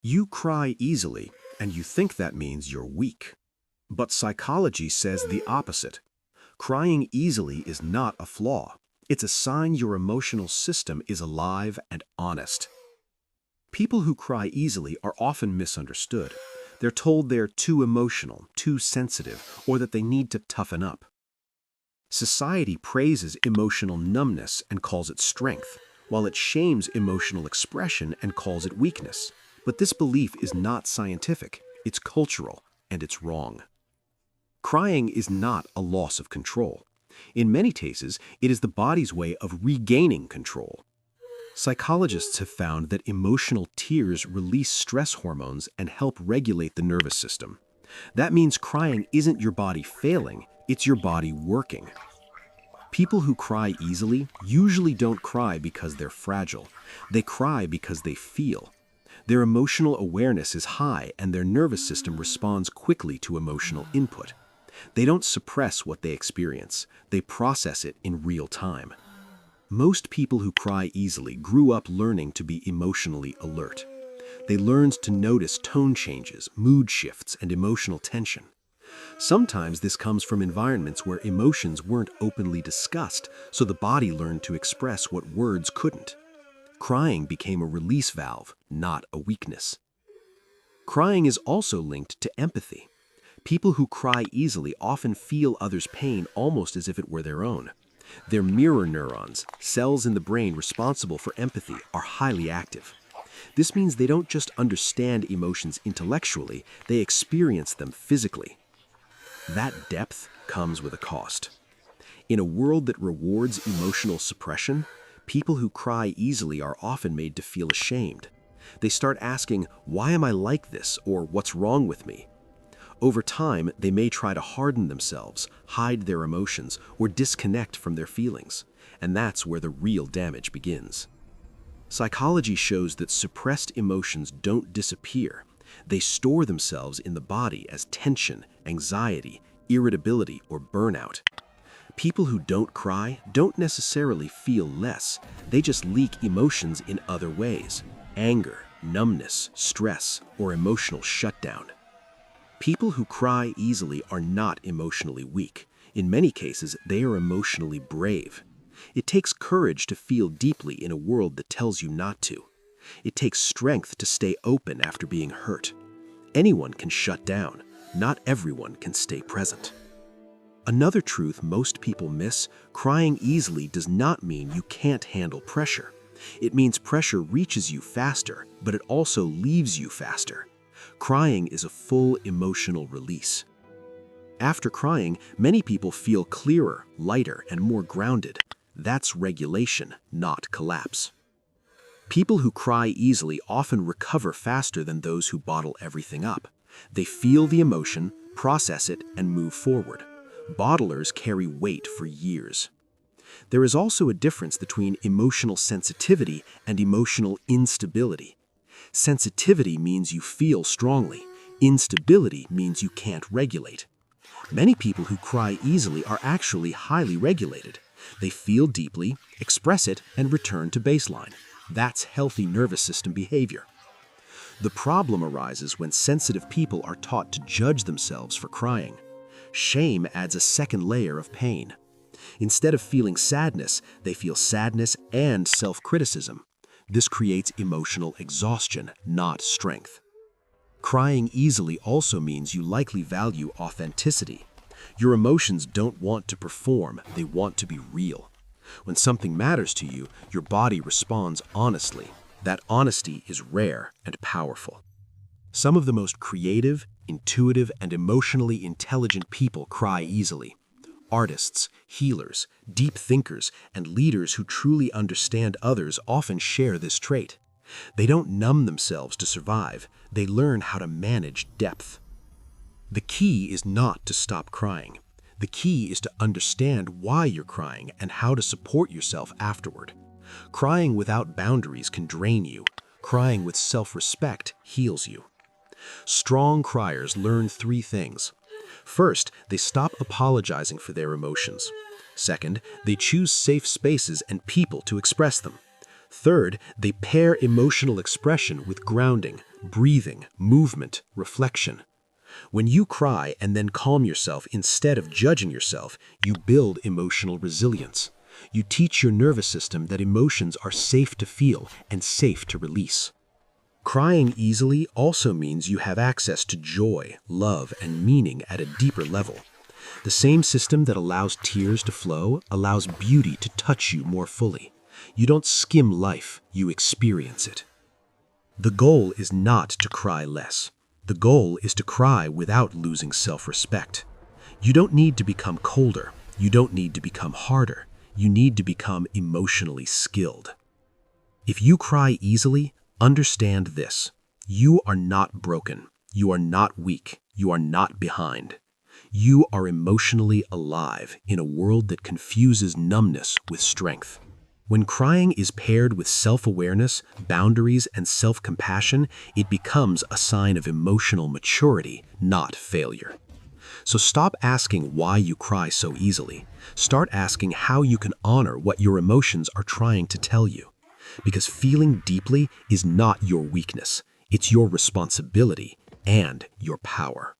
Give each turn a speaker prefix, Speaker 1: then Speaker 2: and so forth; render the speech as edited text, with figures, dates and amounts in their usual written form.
Speaker 1: You cry easily, and you think that means you're weak. But psychology says the opposite. Crying easily is not a flaw. It's a sign your emotional system is alive and honest. People who cry easily are often misunderstood. They're told they're too emotional, too sensitive, or that they need to toughen up. Society praises emotional numbness and calls it strength, while it shames emotional expression and calls it weakness. But this belief is not scientific, it's cultural, and it's wrong. Crying is not a loss of control. In many cases, it is the body's way of regaining control. Psychologists have found that emotional tears release stress hormones and help regulate the nervous system. That means crying isn't your body failing, it's your body working. People who cry easily usually don't cry because they're fragile. They cry because they feel. Their emotional awareness is high and their nervous system responds quickly to emotional input. They don't suppress what they experience. They process it in real time. Most people who cry easily grew up learning to be emotionally alert. They learned to notice tone changes, mood shifts, and emotional tension. Sometimes this comes from environments where emotions weren't openly discussed, so the body learned to express what words couldn't. Crying became a release valve, not a weakness. Crying is also linked to empathy. People who cry easily often feel others' pain almost as if it were their own. Their mirror neurons, cells in the brain responsible for empathy, are highly active. This means they don't just understand emotions intellectually, they experience them physically. That depth comes with a cost. In a world that rewards emotional suppression, people who cry easily are often made to feel ashamed. They start asking, "Why am I like this?" or "What's wrong with me?" Over time, they may try to harden themselves, hide their emotions, or disconnect from their feelings. And that's where the real damage begins. Psychology shows that suppressed emotions don't disappear. They store themselves in the body as tension, anxiety, irritability, or burnout. People who don't cry don't necessarily feel less. They just leak emotions in other ways: anger, numbness, stress, or emotional shutdown. People who cry easily are not emotionally weak. In many cases, they are emotionally brave. It takes courage to feel deeply in a world that tells you not to. It takes strength to stay open after being hurt. Anyone can shut down. Not everyone can stay present. Another truth most people miss: crying easily does not mean you can't handle pressure. It means pressure reaches you faster, but it also leaves you faster. Crying is a full emotional release. After crying, many people feel clearer, lighter, and more grounded. That's regulation, not collapse. People who cry easily often recover faster than those who bottle everything up. They feel the emotion, process it, and move forward. Bottlers carry weight for years. There is also a difference between emotional sensitivity and emotional instability. Sensitivity means you feel strongly. Instability means you can't regulate. Many people who cry easily are actually highly regulated. They feel deeply, express it, and return to baseline. That's healthy nervous system behavior. The problem arises when sensitive people are taught to judge themselves for crying. Shame adds a second layer of pain. Instead of feeling sadness, they feel sadness and self-criticism. This creates emotional exhaustion, not strength. Crying easily also means you likely value authenticity. Your emotions don't want to perform, they want to be real. When something matters to you, your body responds honestly. That honesty is rare and powerful. Some of the most creative, intuitive, and emotionally intelligent people cry easily. Artists, healers, deep thinkers, and leaders who truly understand others often share this trait. They don't numb themselves to survive, they learn how to manage depth. The key is not to stop crying. The key is to understand why you're crying and how to support yourself afterward. Crying without boundaries can drain you. Crying with self-respect heals you. Strong criers learn three things. First, they stop apologizing for their emotions. Second, they choose safe spaces and people to express them. Third, they pair emotional expression with grounding, breathing, movement, reflection. When you cry and then calm yourself instead of judging yourself, you build emotional resilience. You teach your nervous system that emotions are safe to feel and safe to release. Crying easily also means you have access to joy, love, and meaning at a deeper level. The same system that allows tears to flow allows beauty to touch you more fully. You don't skim life, you experience it. The goal is not to cry less. The goal is to cry without losing self-respect. You don't need to become colder. You don't need to become harder. You need to become emotionally skilled. If you cry easily, understand this. You are not broken. You are not weak. You are not behind. You are emotionally alive in a world that confuses numbness with strength. When crying is paired with self-awareness, boundaries, and self-compassion, it becomes a sign of emotional maturity, not failure. So stop asking why you cry so easily. Start asking how you can honor what your emotions are trying to tell you. Because feeling deeply is not your weakness. It's your responsibility and your power.